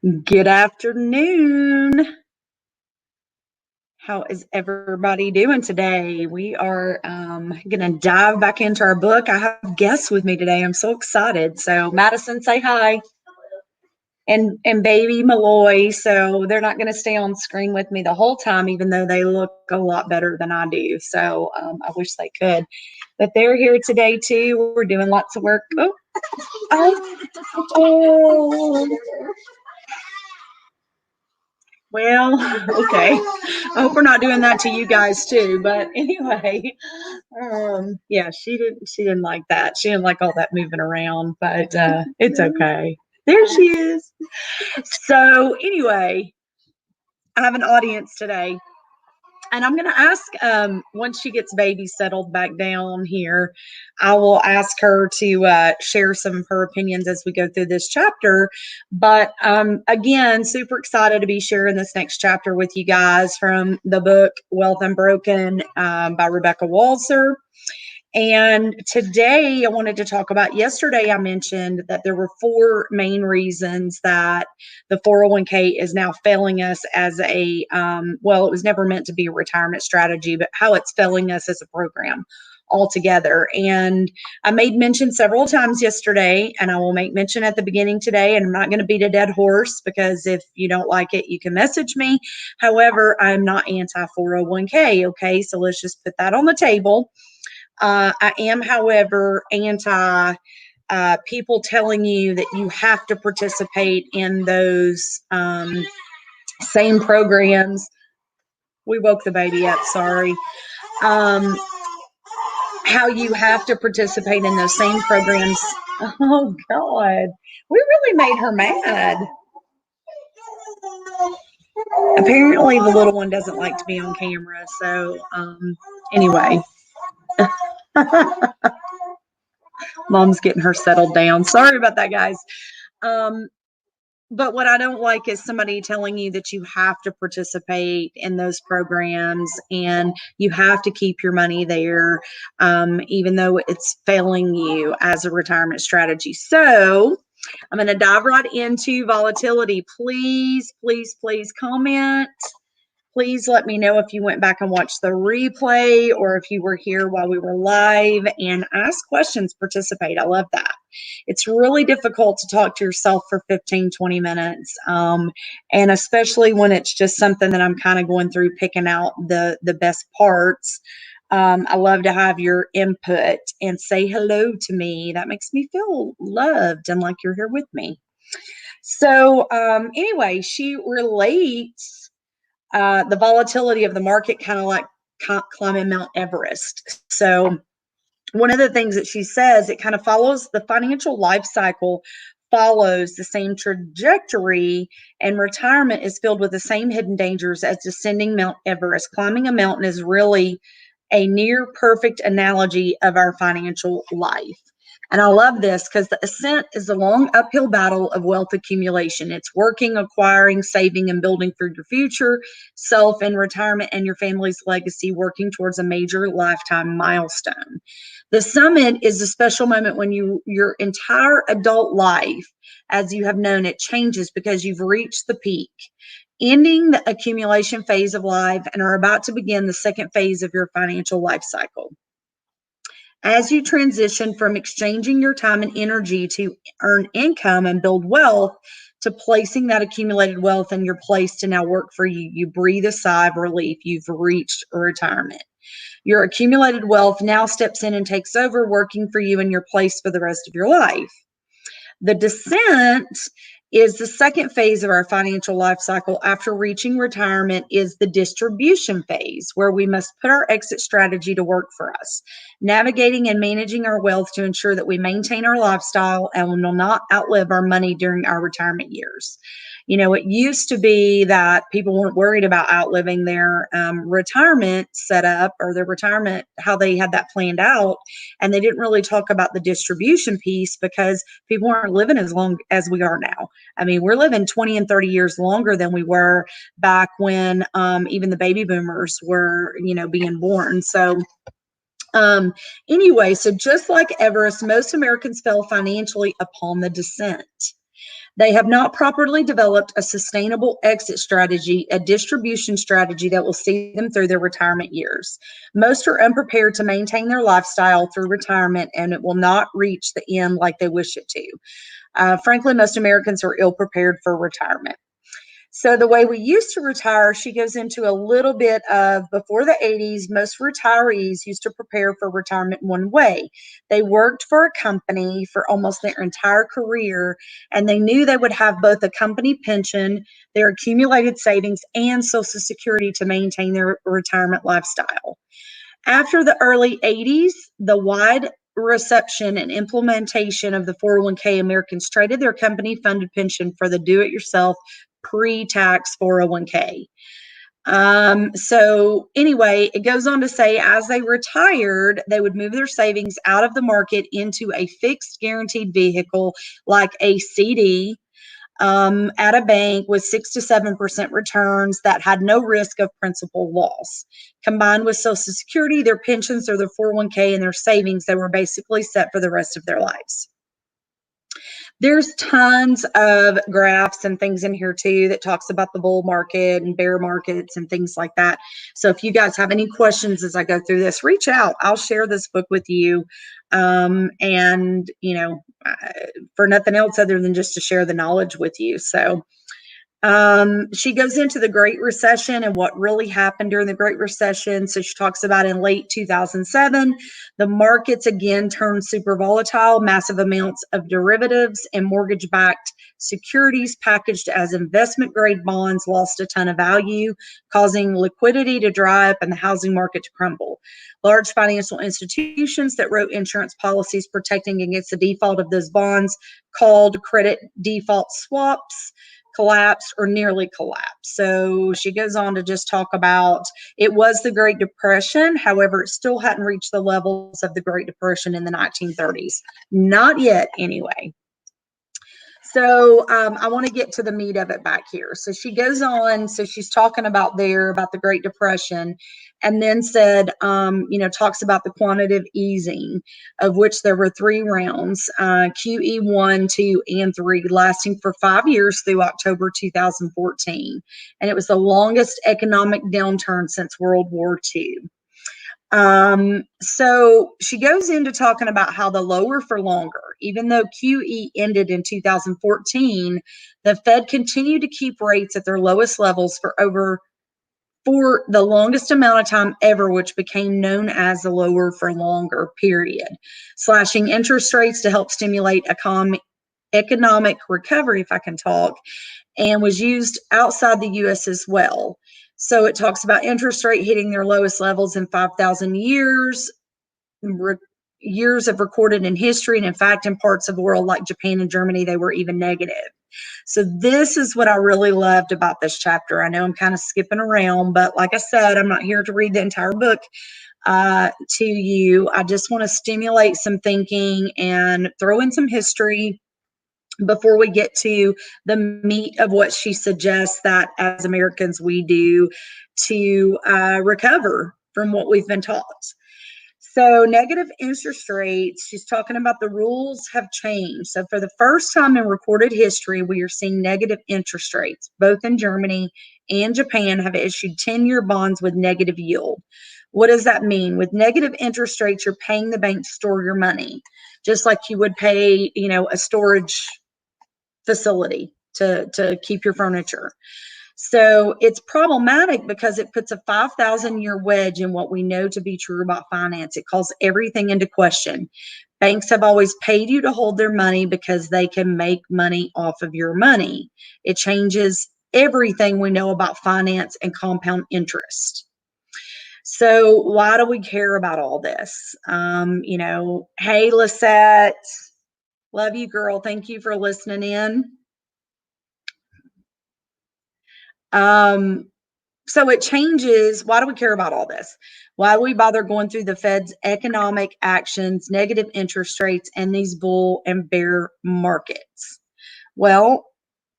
Good afternoon. How is everybody doing today? We are going to dive back into our book. I have guests with me today. I'm so excited. So, Madison, say hi. And baby Malloy. So, they're not going to stay on screen with me the whole time, even though they look a lot better than I do. So, I wish they could. But they're here today, too. We're doing lots of work. Oh. Well, okay. I hope we're not doing that to you guys too. But anyway, yeah, she didn't like that. She didn't like all that moving around, but it's okay. There she is. So anyway, I have an audience today. And I'm going to ask, once she gets baby settled back down here, I will ask her to share some of her opinions as we go through this chapter. But again, super excited to be sharing this next chapter with you guys from the book Wealth Unbroken by Rebecca Walser. And today I wanted to talk about, yesterday I mentioned that there were 4 main reasons that the 401k is now failing us as a, well, it was never meant to be a retirement strategy, but how it's failing us as a program altogether. And I made mention several times yesterday, and I will make mention at the beginning today, and I'm not going to beat a dead horse because if you don't like it, you can message me. However, I'm not anti 401k. Okay. So let's just put that on the table. I am, however, anti people telling you that you have to participate in those same programs. We woke the baby up, sorry. How you have to participate in those same programs. Oh, God. We really made her mad. Apparently, the little one doesn't like to be on camera. So, anyway. Mom's getting her settled down. Sorry about that, guys. But what I don't like is somebody telling you that you have to participate in those programs and you have to keep your money there, even though it's failing you as a retirement strategy. So I'm going to dive right into volatility. Please, please, please comment. Please let me know if you went back and watched the replay or if you were here while we were live, and ask questions, participate. I love that. It's really difficult to talk to yourself for 15, 20 minutes. And especially when it's just something that I'm kind of going through, picking out the best parts. I love to have your input and say hello to me. That makes me feel loved and like you're here with me. So anyway, she relates the volatility of the market kind of like climbing Mount Everest. So one of the things that she says, it kind of follows the financial life cycle, follows the same trajectory, and retirement is filled with the same hidden dangers as descending Mount Everest. Climbing a mountain is really a near perfect analogy of our financial life. And I love this because the ascent is a long uphill battle of wealth accumulation. It's working, acquiring, saving, and building for your future self and retirement and your family's legacy, working towards a major lifetime milestone. The summit is a special moment when your entire adult life, as you have known it, changes because you've reached the peak, ending the accumulation phase of life, and are about to begin the second phase of your financial life cycle. As you transition from exchanging your time and energy to earn income and build wealth to placing that accumulated wealth in your place to now work for you, you breathe a sigh of relief. You've reached retirement. Your accumulated wealth now steps in and takes over, working for you in your place for the rest of your life. The descent is the second phase of our financial life cycle after reaching retirement, is the distribution phase, where we must put our exit strategy to work for us, navigating and managing our wealth to ensure that we maintain our lifestyle and will not outlive our money during our retirement years. You know, it used to be that people weren't worried about outliving their retirement setup or their retirement, how they had that planned out. And they didn't really talk about the distribution piece because people aren't living as long as we are now. I mean, we're living 20 and 30 years longer than we were back when even the baby boomers were, being born. So anyway, so just like Everest, most Americans fell financially upon the descent. They have not properly developed a sustainable exit strategy, a distribution strategy that will see them through their retirement years. Most are unprepared to maintain their lifestyle through retirement, and it will not reach the end like they wish it to. Frankly, most Americans are ill prepared for retirement. So the way we used to retire, she goes into a little bit of before the 80s, most retirees used to prepare for retirement one way. They worked for a company for almost their entire career, and they knew they would have both a company pension, their accumulated savings, and Social Security to maintain their retirement lifestyle. After the early 80s, the wide reception and implementation of the 401k, Americans traded their company funded pension for the do it yourself pre tax 401k. So, anyway, it goes on to say as they retired, they would move their savings out of the market into a fixed guaranteed vehicle like a CD at a bank with 6 to 7% returns that had no risk of principal loss. Combined with Social Security, their pensions or their 401k and their savings, they were basically set for the rest of their lives. There's tons of graphs and things in here too that talks about the bull market and bear markets and things like that. So if you guys have any questions as I go through this, reach out. I'll share this book with you. And, you know, for nothing else other than just to share the knowledge with you. So she goes into the Great Recession and what really happened during the Great Recession. So she talks about in late 2007, the markets again turned super volatile, massive amounts of derivatives and mortgage-backed securities packaged as investment-grade bonds lost a ton of value, causing liquidity to dry up and the housing market to crumble. Large financial institutions that wrote insurance policies protecting against the default of those bonds, called credit default swaps, collapsed or nearly collapsed. So she goes on to just talk about it was the Great Depression. However, it still hadn't reached the levels of the Great Depression in the 1930s. Not yet, anyway. So I want to get to the meat of it back here. So she goes on. So she's talking about the Great Depression, and then said, talks about the quantitative easing, of which there were 3 rounds, QE 1, 2, and 3, lasting for 5 years through October 2014. And it was the longest economic downturn since World War II. So she goes into talking about how the lower for longer, even though QE ended in 2014, the Fed continued to keep rates at their lowest levels for the longest amount of time ever, which became known as the lower for longer period, slashing interest rates to help stimulate economic recovery, if I can talk, and was used outside the U.S. as well. So it talks about interest rate hitting their lowest levels in 5,000 years, years of recorded in history. And in fact, in parts of the world like Japan and Germany, they were even negative. So this is what I really loved about this chapter. I know I'm kind of skipping around, but like I said, I'm not here to read the entire book to you. I just want to stimulate some thinking and throw in some history before we get to the meat of what she suggests that as Americans we do to recover from what we've been taught. So negative interest rates, she's talking about the rules have changed. So for the first time in recorded history, we are seeing negative interest rates. Both in Germany and Japan have issued 10-year bonds with negative yield. What does that mean? With negative interest rates, you're paying the bank to store your money, just like you would pay, a storage facility to keep your furniture. So it's problematic because it puts a 5,000-year wedge in what we know to be true about finance. It calls everything into question. Banks have always paid you to hold their money because they can make money off of your money. It changes everything we know about finance and compound interest. So why do we care about all this? Hey, Lisette, love you, girl. Thank you for listening in. So it changes. Why do we care about all this? Why do we bother going through the Fed's economic actions, negative interest rates, and these bull and bear markets? Well,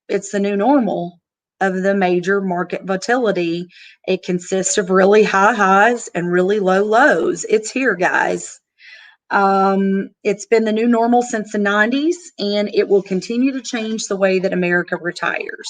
it's the new normal of the major market volatility. It consists of really high highs and really low lows. It's here, guys. It's been the new normal since the 90s, and it will continue to change the way that America retires.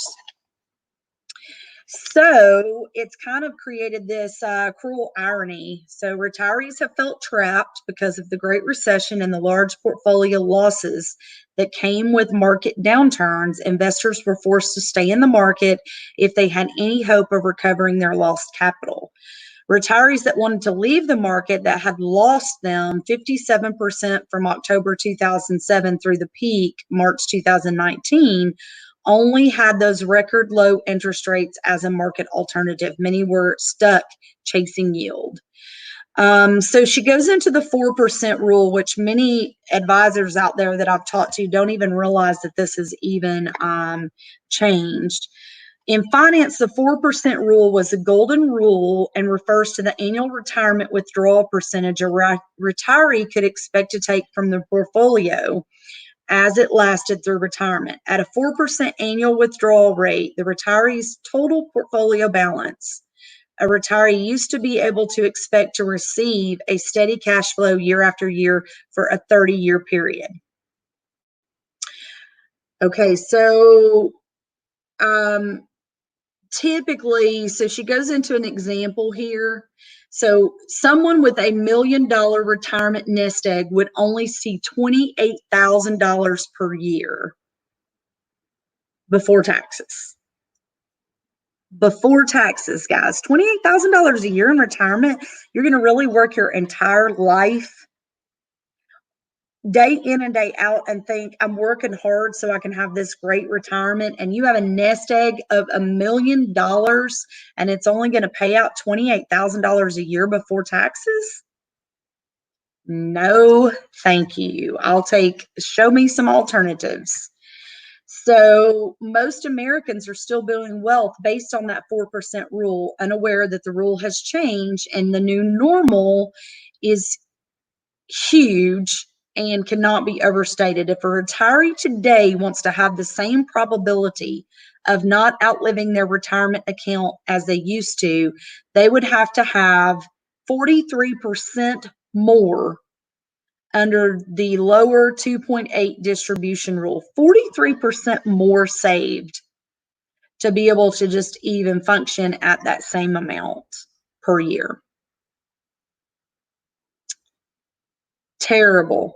So it's kind of created this cruel irony. So retirees have felt trapped because of the Great Recession and the large portfolio losses that came with market downturns. Investors were forced to stay in the market if they had any hope of recovering their lost capital. Retirees that wanted to leave the market that had lost them 57% from October 2007 through the peak, March 2019, only had those record low interest rates as a market alternative. Many were stuck chasing yield. So she goes into the 4% rule, which many advisors out there that I've talked to don't even realize that this is even changed. In finance, the 4% rule was a golden rule and refers to the annual retirement withdrawal percentage a retiree could expect to take from the portfolio as it lasted through retirement. At a 4% annual withdrawal rate, the retiree's total portfolio balance, a retiree used to be able to expect to receive a steady cash flow year after year for a 30-year period. Okay, so typically, so she goes into an example here. So someone with $1 million retirement nest egg would only see $28,000 per year before taxes. Before taxes, guys, $28,000 a year in retirement. You're going to really work your entire life day in and day out and think, I'm working hard so I can have this great retirement, and you have a nest egg of $1 million and it's only going to pay out $28,000 a year before taxes? No, thank you. Show me some alternatives. So most Americans are still building wealth based on that 4% rule, unaware that the rule has changed and the new normal is huge and cannot be overstated. If a retiree today wants to have the same probability of not outliving their retirement account as they used to, they would have to have 43% more under the lower 2.8 distribution rule, 43% more saved to be able to just even function at that same amount per year. Terrible.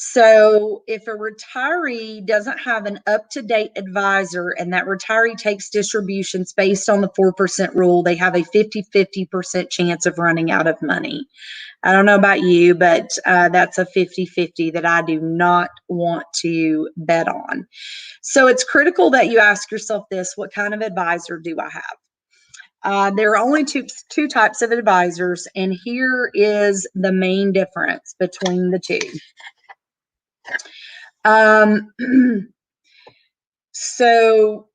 So if a retiree doesn't have an up-to-date advisor and that retiree takes distributions based on the 4% rule, they have a 50-50% chance of running out of money. I don't know about you, but that's a 50-50 that I do not want to bet on. So it's critical that you ask yourself this: what kind of advisor do I have? There are only two types of advisors, and here is the main difference between the two. So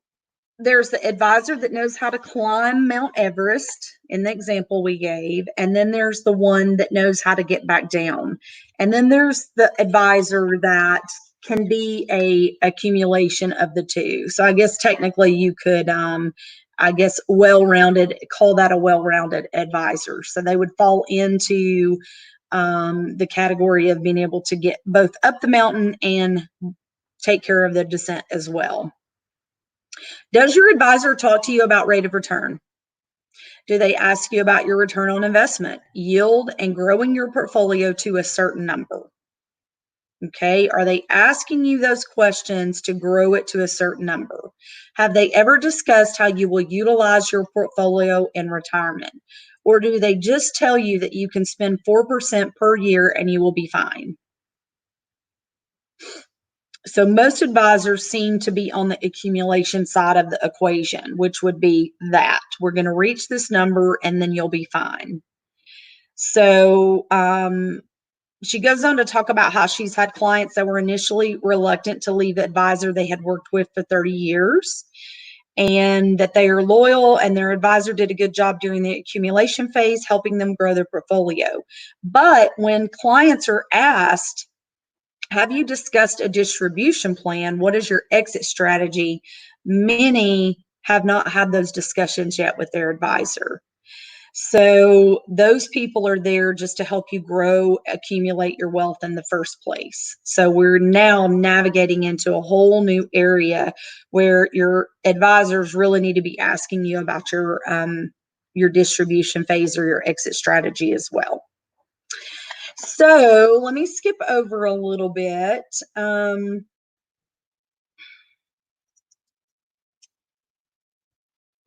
there's the advisor that knows how to climb Mount Everest in the example we gave, and then there's the one that knows how to get back down. And then there's the advisor that can be a accumulation of the two. So I guess technically you could, well-rounded, call that a well-rounded advisor. So they would fall into the category of being able to get both up the mountain and take care of the descent as well. Does your advisor talk to you about rate of return? Do they ask you about your return on investment, yield, and growing your portfolio to a certain number? Okay, are they asking you those questions to grow it to a certain number? Have they ever discussed how you will utilize your portfolio in retirement? Or do they just tell you that you can spend 4% per year and you will be fine? So most advisors seem to be on the accumulation side of the equation, which would be that we're going to reach this number and then you'll be fine. So she goes on to talk about how she's had clients that were initially reluctant to leave the advisor they had worked with for 30 years, and that they are loyal and their advisor did a good job during the accumulation phase, helping them grow their portfolio. But when clients are asked, have you discussed a distribution plan? What is your exit strategy? Many have not had those discussions yet with their advisor. So those people are there just to help you grow, accumulate your wealth in the first place. So we're now navigating into a whole new area where your advisors really need to be asking you about your distribution phase or your exit strategy as well. So let me skip over a little bit.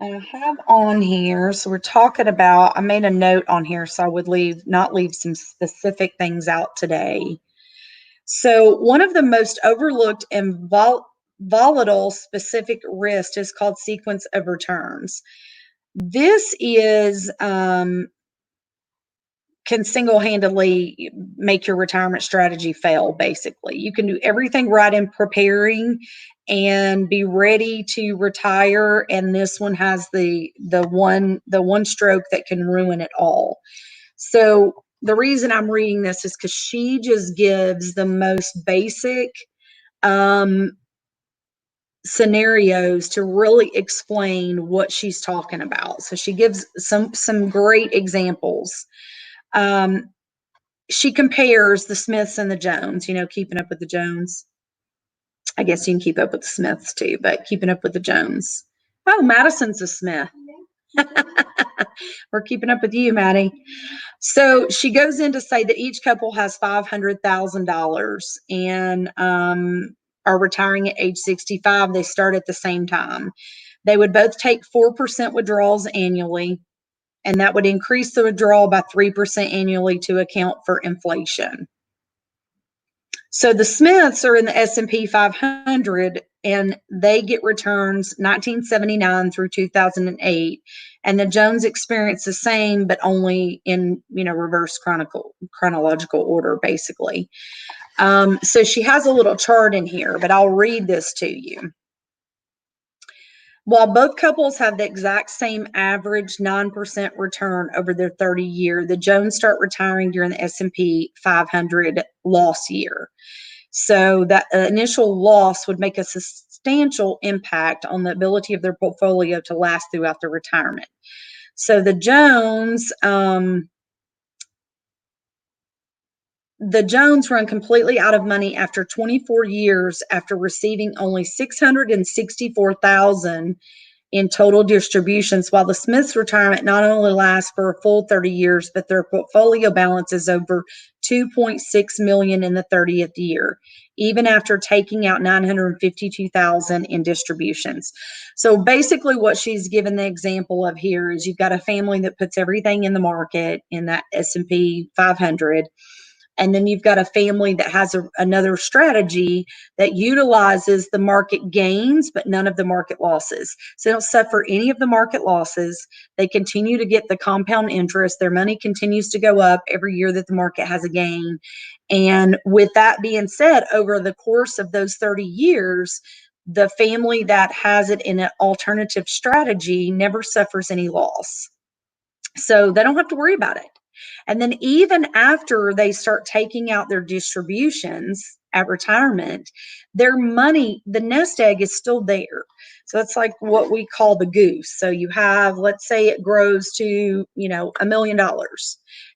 I have on here, so we're talking about, I made a note on here so I would not leave some specific things out today. So one of the most overlooked and volatile specific risk is called sequence of returns. This is can single-handedly make your retirement strategy fail. Basically, you can do everything right in preparing and be ready to retire, and this one has the one stroke that can ruin it all. So the reason I'm reading this is because she just gives the most basic scenarios to really explain what she's talking about. So she gives some great examples. She compares the Smiths and the Jones, keeping up with the Jones. I guess you can keep up with the Smiths too, but keeping up with the Jones. Oh, Madison's a Smith. We're keeping up with you, Maddie. So she goes in to say that each couple has $500,000 and are retiring at age 65. They start at the same time. They would both take 4% withdrawals annually, and that would increase the withdrawal by 3% annually to account for inflation. So the Smiths are in the S&P 500, and they get returns 1979 through 2008, and the Jones experience the same, but only in reverse chronological order, basically. So she has a little chart in here, but I'll read this to you. While both couples have the exact same average 9% return over their 30-year, the Jones start retiring during the S&P 500 loss year. So that initial loss would make a substantial impact on the ability of their portfolio to last throughout their retirement. So the Jones run completely out of money after 24 years after receiving only $664,000 in total distributions, while the Smiths' retirement not only lasts for a full 30 years, but their portfolio balance is over $2.6 million in the 30th year, even after taking out $952,000 in distributions. So basically what she's given the example of here is you've got a family that puts everything in the market in that S&P 500. And then you've got a family that has another strategy that utilizes the market gains, but none of the market losses. So they don't suffer any of the market losses. They continue to get the compound interest. Their money continues to go up every year that the market has a gain. And with that being said, over the course of those 30 years, the family that has it in an alternative strategy never suffers any loss. So they don't have to worry about it. And then even after they start taking out their distributions at retirement, their money, the nest egg is still there. So it's like what we call the goose. So you have, let's say it grows to, $1 million,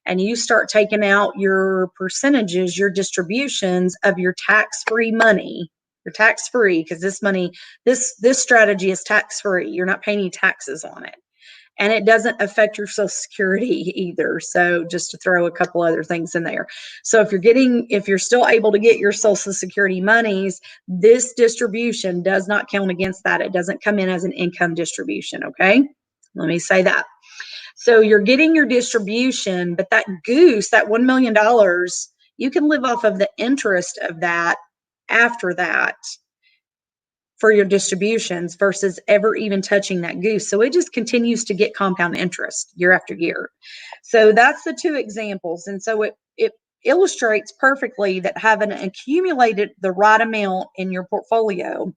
and you start taking out your percentages, your distributions of your tax-free money. You're tax-free because this money, this strategy is tax-free. You're not paying any taxes on it. And it doesn't affect your Social Security either. So just to throw a couple other things in there. So if you're still able to get your Social Security monies, this distribution does not count against that. It doesn't come in as an income distribution. Okay. Let me say that. So you're getting your distribution, but that goose, that $1 million, you can live off of the interest of that after that for your distributions versus ever even touching that goose. So it just continues to get compound interest year after year. So that's the two examples. And so it illustrates perfectly that having accumulated the right amount in your portfolio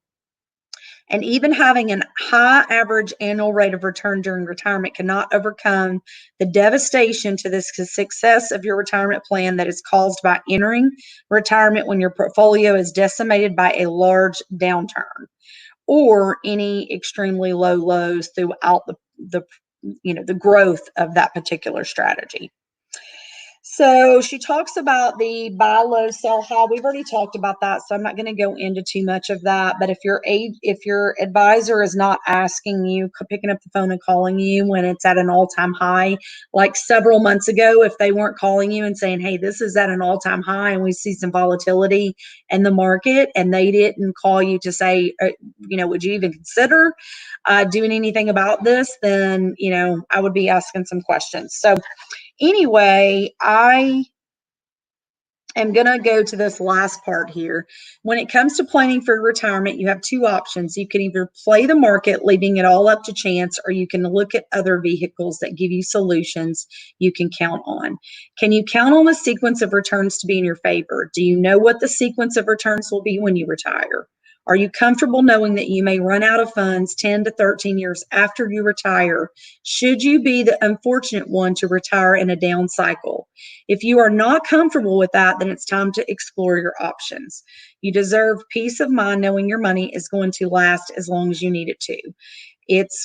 and even having a high average annual rate of return during retirement cannot overcome the devastation to the success of your retirement plan that is caused by entering retirement when your portfolio is decimated by a large downturn or any extremely low lows throughout the the growth of that particular strategy. So she talks about the buy low, sell high. We've already talked about that, so I'm not going to go into too much of that. But if your advisor is not asking you, picking up the phone and calling you when it's at an all-time high, like several months ago, if they weren't calling you and saying, "Hey, this is at an all-time high, and we see some volatility in the market," and they didn't call you to say, would you even consider doing anything about this? Then I would be asking some questions. So anyway, I am going to go to this last part here. When it comes to planning for retirement, you have two options. You can either play the market, leaving it all up to chance, or you can look at other vehicles that give you solutions you can count on. Can you count on the sequence of returns to be in your favor? Do you know what the sequence of returns will be when you retire? Are you comfortable knowing that you may run out of funds 10 to 13 years after you retire, should you be the unfortunate one to retire in a down cycle? If you are not comfortable with that, then it's time to explore your options. You deserve peace of mind knowing your money is going to last as long as you need it to.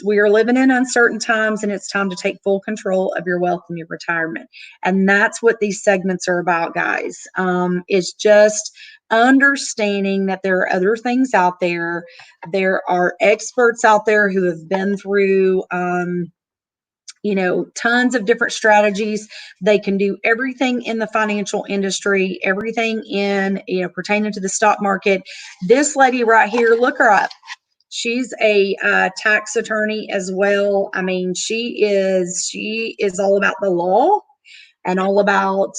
We are living in uncertain times, and it's time to take full control of your wealth and your retirement. And that's what these segments are about, guys. It's just understanding that there are other things out there. There are experts out there who have been through tons of different strategies. They can do everything in the financial industry, everything in pertaining to the stock market. This lady right here, look her up. She's a tax attorney as well. I mean, she is all about the law and all about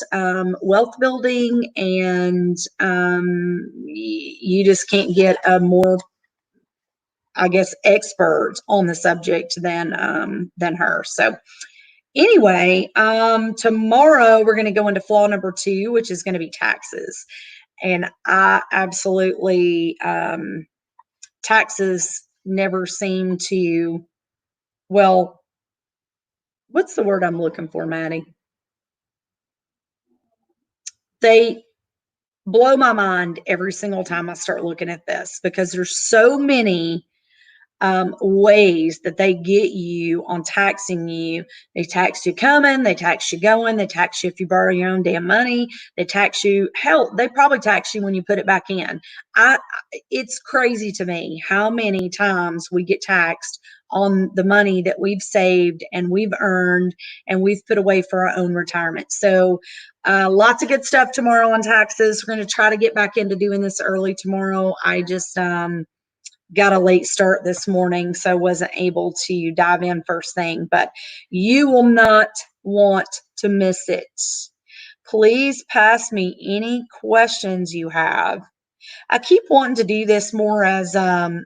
wealth building, and you just can't get a more, I guess, expert on the subject than her. So anyway, tomorrow we're going to go into flaw number 2, which is going to be taxes. And I absolutely, taxes never seem to, well, what's the word I'm looking for, Maddie? They blow my mind every single time I start looking at this, because there's so many ways that they get you on taxing you. They tax you coming, they tax you going, they tax you if you borrow your own damn money, they tax you, hell, they probably tax you when you put it back in. It's crazy to me how many times we get taxed on the money that we've saved and we've earned and we've put away for our own retirement. So lots of good stuff tomorrow on taxes. We're going to try to get back into doing this early tomorrow. I just got a late start this morning, so wasn't able to dive in first thing, but you will not want to miss it. Please pass me any questions you have. I keep wanting to do this more as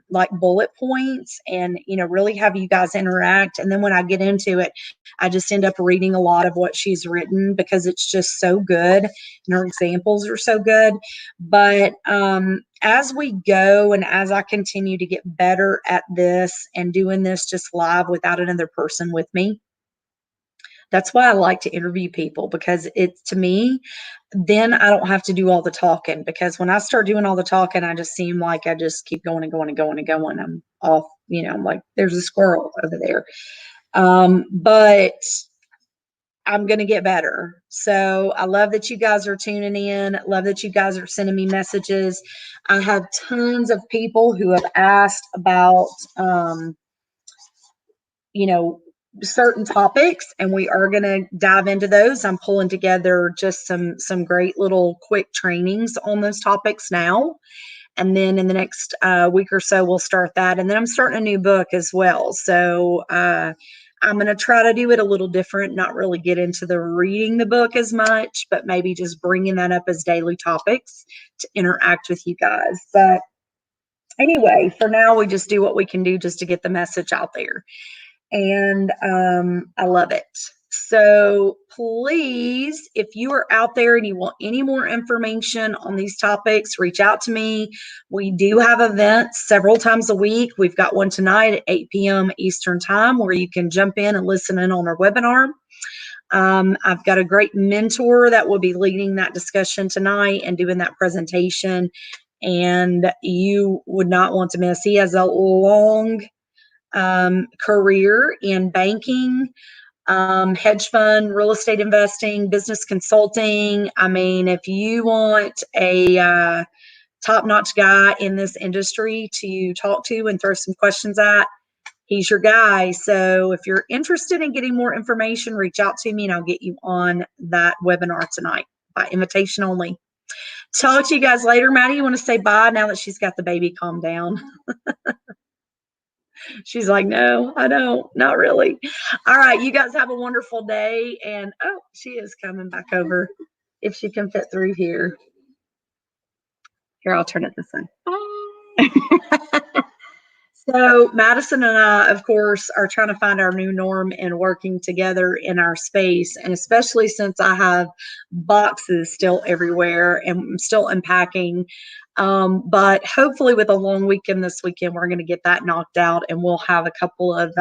like bullet points and, really have you guys interact. And then when I get into it, I just end up reading a lot of what she's written because it's just so good and her examples are so good. But as we go and as I continue to get better at this and doing this just live without another person with me, that's why I like to interview people, because to me, then I don't have to do all the talking, because when I start doing all the talking, I just seem like I just keep going and going and going and going. I'm off, I'm like, there's a squirrel over there. But I'm going to get better. So I love that you guys are tuning in. Love that you guys are sending me messages. I have tons of people who have asked about, certain topics, and we are going to dive into those. I'm pulling together just some great little quick trainings on those topics now, and then in the next week or so we'll start that, and then I'm starting a new book as well. So I'm going to try to do it a little different, not really get into the reading the book as much, but maybe just bringing that up as daily topics to interact with you guys. But anyway, for now, we just do what we can do just to get the message out there. And I love it. So please, if you are out there and you want any more information on these topics, reach out to me. We do have events several times a week. We've got one tonight at 8 p.m. Eastern time where you can jump in and listen in on our webinar. I've got a great mentor that will be leading that discussion tonight and doing that presentation, and you would not want to miss. He has a long career in banking, hedge fund, real estate investing, business consulting. I mean, if you want a top-notch guy in this industry to talk to and throw some questions at, he's your guy. So if you're interested in getting more information, reach out to me and I'll get you on that webinar tonight by invitation only. Talk to you guys later. Maddie, you want to say bye now that she's got the baby calmed down? She's like, no, I don't, not really. All right, you guys have a wonderful day. And oh, she is coming back over if she can fit through here. Here, I'll turn it this way. So Madison and I, of course, are trying to find our new norm and working together in our space. And especially since I have boxes still everywhere and I'm still unpacking. But hopefully with a long weekend this weekend, we're going to get that knocked out and we'll have a couple of,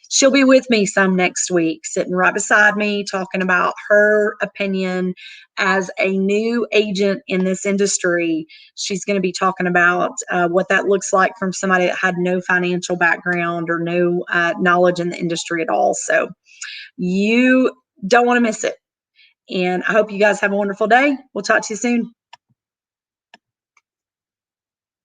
she'll be with me some next week, sitting right beside me, talking about her opinion as a new agent in this industry. She's going to be talking about what that looks like from somebody that had no financial background or no knowledge in the industry at all. So you don't want to miss it. And I hope you guys have a wonderful day. We'll talk to you soon.